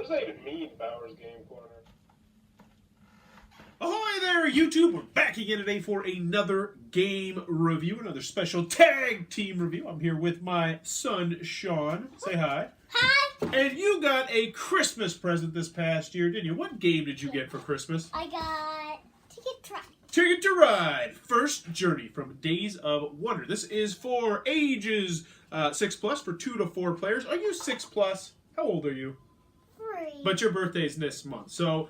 What does that even mean, Bowers Game Corner? Ahoy there, YouTube! We're back again today for another game review, another special tag team review. I'm here with my son, Sean. Say hi. Hi! And you got a Christmas present this past year, didn't you? What game did you get for Christmas? I got Ticket to Ride. Ticket to Ride! First Journey from Days of Wonder. This is for ages 6 plus for 2 to 4 players. Are you 6 plus? How old are you? 3. But your birthday's this month. So,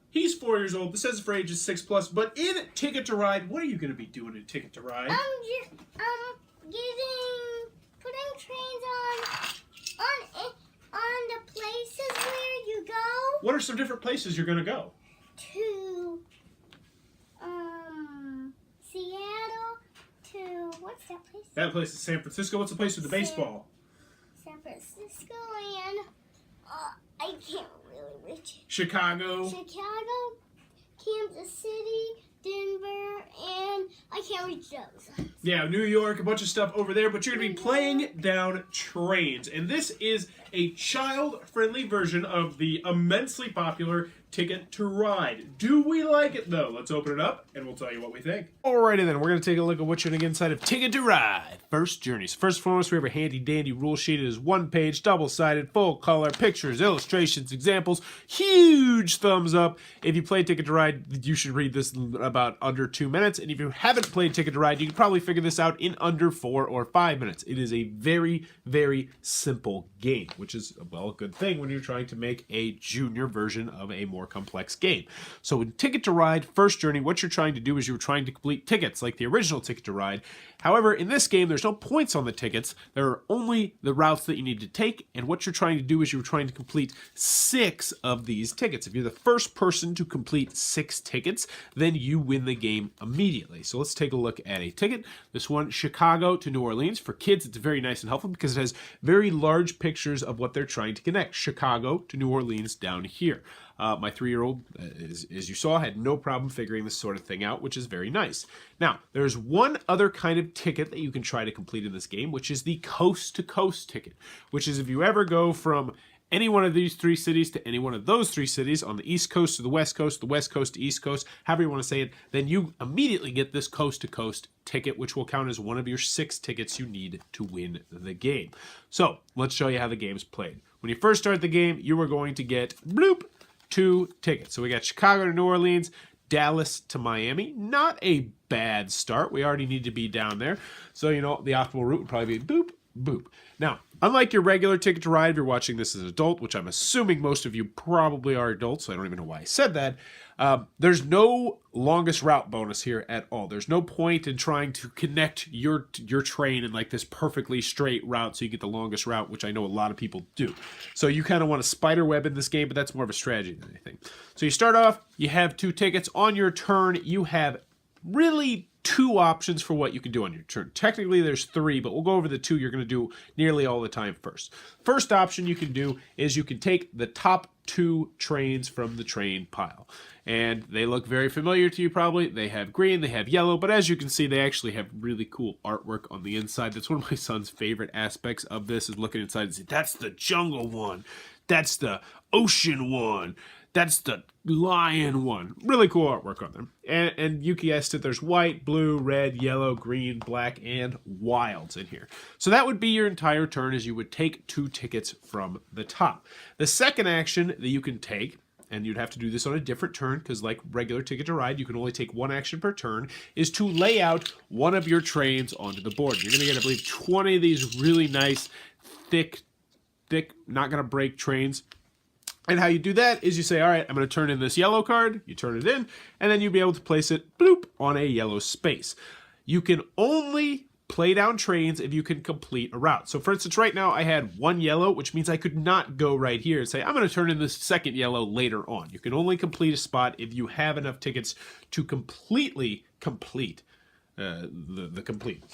he's 4 years old. This says for ages 6 plus. But in Ticket to Ride, what are you going to be doing in Ticket to Ride? Putting trains on the places where you go. What are some different places you're going to go? To, Seattle, to, what's that place? That place is San Francisco. What's the place with the baseball? San Francisco and, I can't really reach it. Chicago. Chicago, Kansas City, Denver, and I can't reach those. Yeah, New York, a bunch of stuff over there, but you're going to be playing down trains. And this is a child-friendly version of the immensely popular Ticket to Ride. Do we like it, though? Let's open it up, and we'll tell you what we think. Alrighty then, we're going to take a look at what you're going to get inside of Ticket to Ride. First Journeys. First and foremost, we have a handy-dandy rule sheet. It is one-page, double-sided, full-color, pictures, illustrations, examples. Huge thumbs up. If you play Ticket to Ride, you should read this in about under 2 minutes. And if you haven't played Ticket to Ride, you can probably figure this out in under 4 or 5 minutes. It is a very, very simple game, which is, well, a good thing when you're trying to make a junior version of a more complex game. So in Ticket to Ride, First Journey, what you're trying to do is you're trying to complete tickets like the original Ticket to Ride. However, in this game, there's no points on the tickets. There are only the routes that you need to take, and what you're trying to do is you're trying to complete 6 of these tickets. If you're the first person to complete 6 tickets, then you win the game immediately. So let's take a look at a ticket. This one, Chicago to New Orleans. For kids, it's very nice and helpful because it has very large pictures of what they're trying to connect. Chicago to New Orleans down here. My 3-year-old, as you saw, had no problem figuring this sort of thing out, which is very nice. Now, there's one other kind of ticket that you can try to complete in this game, which is the coast-to-coast ticket, which is if you ever go from any one of these 3 cities to any one of those 3 cities, on the East Coast to the West Coast to East Coast, however you want to say it, then you immediately get this coast-to-coast ticket, which will count as one of your 6 tickets you need to win the game. So, let's show you how the game's played. When you first start the game, you are going to get, bloop, 2 tickets. So we got Chicago to New Orleans, Dallas to Miami. Not a bad start. We already need to be down there. So, you know, the optimal route would probably be boop, boop. Now, unlike your regular Ticket to Ride, if you're watching this as an adult, which I'm assuming most of you probably are adults, so I don't even know why I said that, there's no longest route bonus here at all. There's no point in trying to connect your train in like this perfectly straight route so you get the longest route, which I know a lot of people do. So you kind of want to spider web in this game, but that's more of a strategy than anything. So you start off, you have 2 tickets. On your turn, you have really 2 options for what you can do on your turn. Technically, there's 3, but we'll go over the 2 you're going to do nearly all the time first. First option you can do is you can take the top 2 trains from the train pile. And they look very familiar to you probably. They have green, they have yellow, but as you can see, they actually have really cool artwork on the inside. That's one of my son's favorite aspects of this, is looking inside and saying, that's the jungle one, that's the ocean one, that's the lion one. Really cool artwork on them. And you guessed it, there's white, blue, red, yellow, green, black, and wilds in here. So that would be your entire turn, as you would take 2 tickets from the top. The second action that you can take, and you'd have to do this on a different turn, because like regular Ticket to Ride, you can only take 1 action per turn, is to lay out one of your trains onto the board. You're going to get, I believe, 20 of these really nice, thick, not going to break trains. And how you do that is you say, all right, I'm going to turn in this yellow card. You turn it in, and then you'll be able to place it, bloop, on a yellow space. You can only play down trains if you can complete a route. So for instance, right now I had 1 yellow, which means I could not go right here and say, I'm going to turn in this second yellow later on. You can only complete a spot if you have enough tickets to completely complete the complete.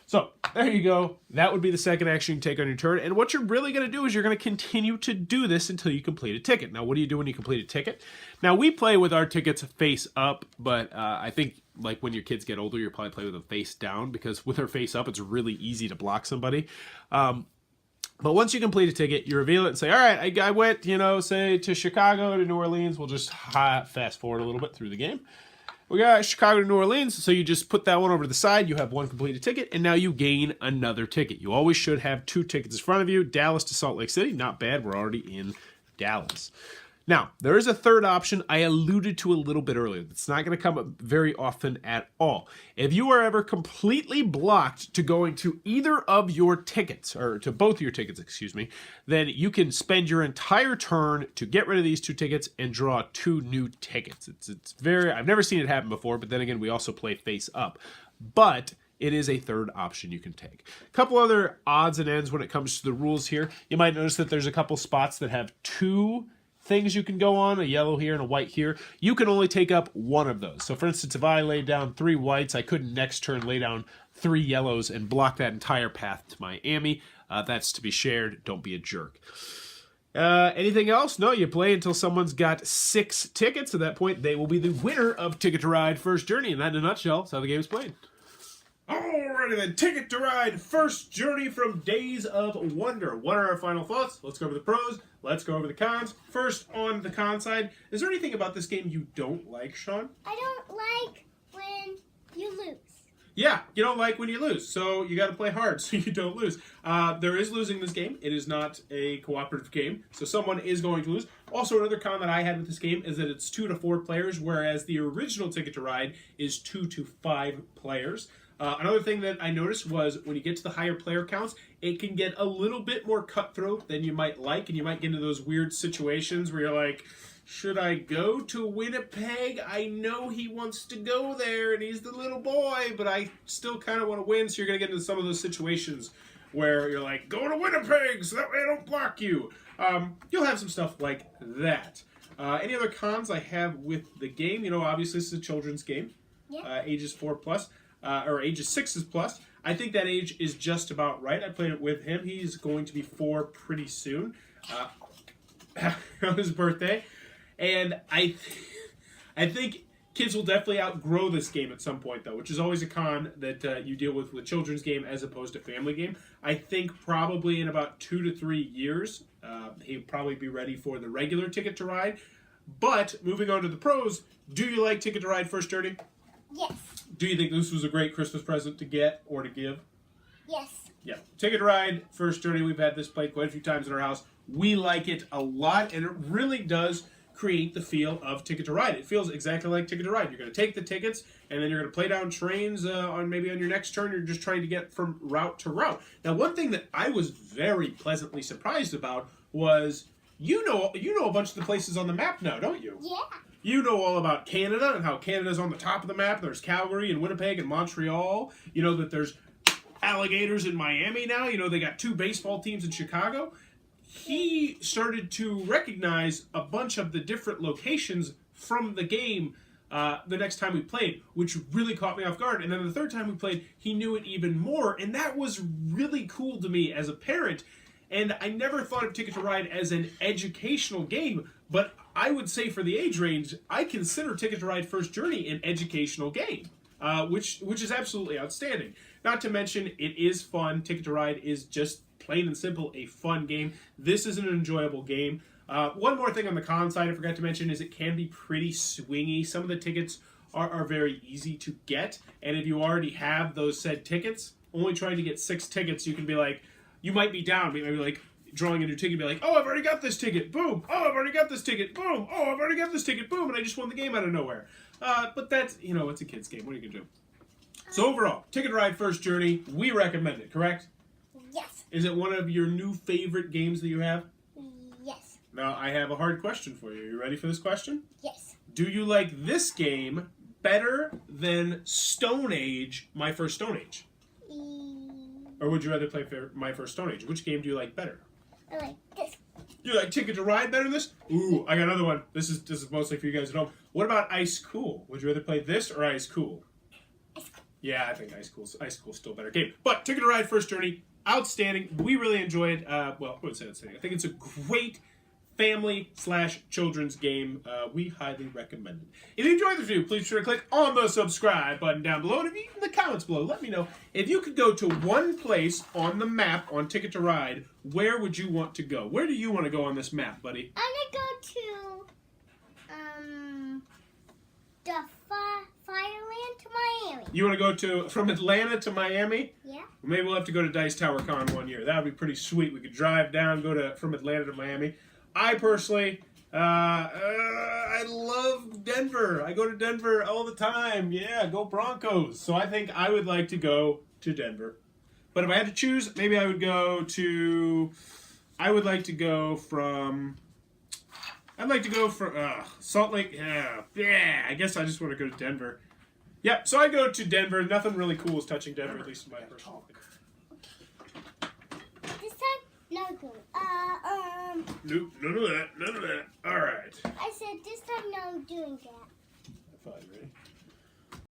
So there you go. That would be the second action you take on your turn. And what you're really going to do is you're going to continue to do this until you complete a ticket. Now, what do you do when you complete a ticket? Now, we play with our tickets face up, but I think like when your kids get older, you'll probably play with them face down, because with their face up, it's really easy to block somebody. But once you complete a ticket, you reveal it and say, all right, I went, say to Chicago to New Orleans. We'll just fast forward a little bit through the game. We got Chicago to New Orleans, so you just put that one over to the side. You have one completed ticket, and now you gain another ticket. You always should have 2 tickets in front of you. Dallas to Salt Lake City, not bad. We're already in Dallas. Now, there is a third option I alluded to a little bit earlier. It's not going to come up very often at all. If you are ever completely blocked to going to either of your tickets, or to both of your tickets, excuse me, then you can spend your entire turn to get rid of these 2 tickets and draw 2 new tickets. It's very, I've never seen it happen before, but then again, we also play face up. But it is a third option you can take. A couple other odds and ends when it comes to the rules here. You might notice that there's a couple spots that have 2 things you can go on, a yellow here and a white here. You can only take up one of those. So for instance, if I laid down 3 whites, I couldn't next turn lay down 3 yellows and block that entire path to Miami. That's to be shared. Don't be a jerk. Anything else? No, you play until someone's got 6 tickets. At that point, they will be the winner of Ticket to Ride First Journey. And that in a nutshell is how the game is played. Alrighty then, Ticket to Ride First Journey from Days of Wonder. What are our final thoughts? Let's go over the pros. Let's go over the cons. First, on the con side, is there anything about this game you don't like, Sean? I don't like when you lose. Yeah, you don't like when you lose, so you got to play hard so you don't lose. There is losing this game. It is not a cooperative game, so someone is going to lose. Also, another con that I had with this game is that it's 2 to 4 players, whereas the original Ticket to Ride is 2 to 5 players. Another thing that I noticed was when you get to the higher player counts, it can get a little bit more cutthroat than you might like, and you might get into those weird situations where you're like, should I go to Winnipeg? I know he wants to go there, and he's the little boy, but I still kind of want to win, so you're going to get into some of those situations where you're like, go to Winnipeg so that way I don't block you. You'll have some stuff like that. Any other cons I have with the game? Obviously this is a children's game, ages 4+. Or ages 6 plus. I think that age is just about right. I played it with him. He's going to be 4 pretty soon on his birthday. And I think kids will definitely outgrow this game at some point, though, which is always a con that you deal with a children's game as opposed to family game. I think probably in about 2 to 3 years, he'll probably be ready for the regular Ticket to Ride. But moving on to the pros, do you like Ticket to Ride First Journey? Yes. Do you think this was a great Christmas present to get or to give? Yes. Yeah. Ticket to Ride First Journey. We've had this played quite a few times in our house. We like it a lot, and it really does create the feel of Ticket to Ride. It feels exactly like Ticket to Ride. You're going to take the tickets, and then you're going to play down trains on your next turn. You're just trying to get from route to route. Now, one thing that I was very pleasantly surprised about was you know a bunch of the places on the map now, don't you? Yeah. You know all about Canada and how Canada's on the top of the map. There's Calgary and Winnipeg and Montreal. You know that there's alligators in Miami now. You know they got 2 baseball teams in Chicago. He started to recognize a bunch of the different locations from the game the next time we played, which really caught me off guard. And then the third time we played, he knew it even more. And that was really cool to me as a parent. And I never thought of Ticket to Ride as an educational game, but I would say for the age range, I consider Ticket to Ride First Journey an educational game, which is absolutely outstanding. Not to mention, it is fun. Ticket to Ride is just plain and simple a fun game. This is an enjoyable game. One more thing on the con side I forgot to mention is it can be pretty swingy. Some of the tickets are very easy to get, and if you already have those said tickets, only trying to get 6 tickets, you can be like, you might be down, maybe like drawing a new ticket, be like, oh, I've already got this ticket, boom, oh, I've already got this ticket, boom, oh, I've already got this ticket, boom, and I just won the game out of nowhere. But that's, it's a kid's game, what are you going to do? So overall, Ticket to Ride First Journey, we recommend it, correct? Yes. Is it one of your new favorite games that you have? Yes. Now, I have a hard question for you. Are you ready for this question? Yes. Do you like this game better than Stone Age, My First Stone Age? Or would you rather play My First Stone Age? Which game do you like better? I like this. You like Ticket to Ride better than this? Ooh, I got another one. This is mostly for you guys at home. What about Ice Cool? Would you rather play this or Ice Cool? Ice Cool. Yeah, I think Ice Cool's still a better game. But Ticket to Ride First Journey, outstanding. We really enjoyed. Well, I wouldn't say outstanding. I think it's a great family/children's game. We highly recommend it. If you enjoyed the review, please be sure to click on the subscribe button down below. And if you, in the comments below, let me know if you could go to one place on the map on Ticket to Ride, where would you want to go? Where do you want to go on this map, buddy? I'm gonna go to the Fireland to Miami. You want to go from Atlanta to Miami? Yeah. Maybe we'll have to go to Dice Tower Con one year. That would be pretty sweet. We could drive down, from Atlanta to Miami. I personally, I love Denver. I go to Denver all the time. Yeah, go Broncos. So I think I would like to go to Denver. But if I had to choose, maybe I would go to. I would like to go from. I'd like to go for Salt Lake. Yeah. I guess I just want to go to Denver. Yep. So I go to Denver. Nothing really cool is touching Denver, at least in my personal opinion. This time, no good. Nope. None of that. All right. I said this time, no doing that. Fine, ready?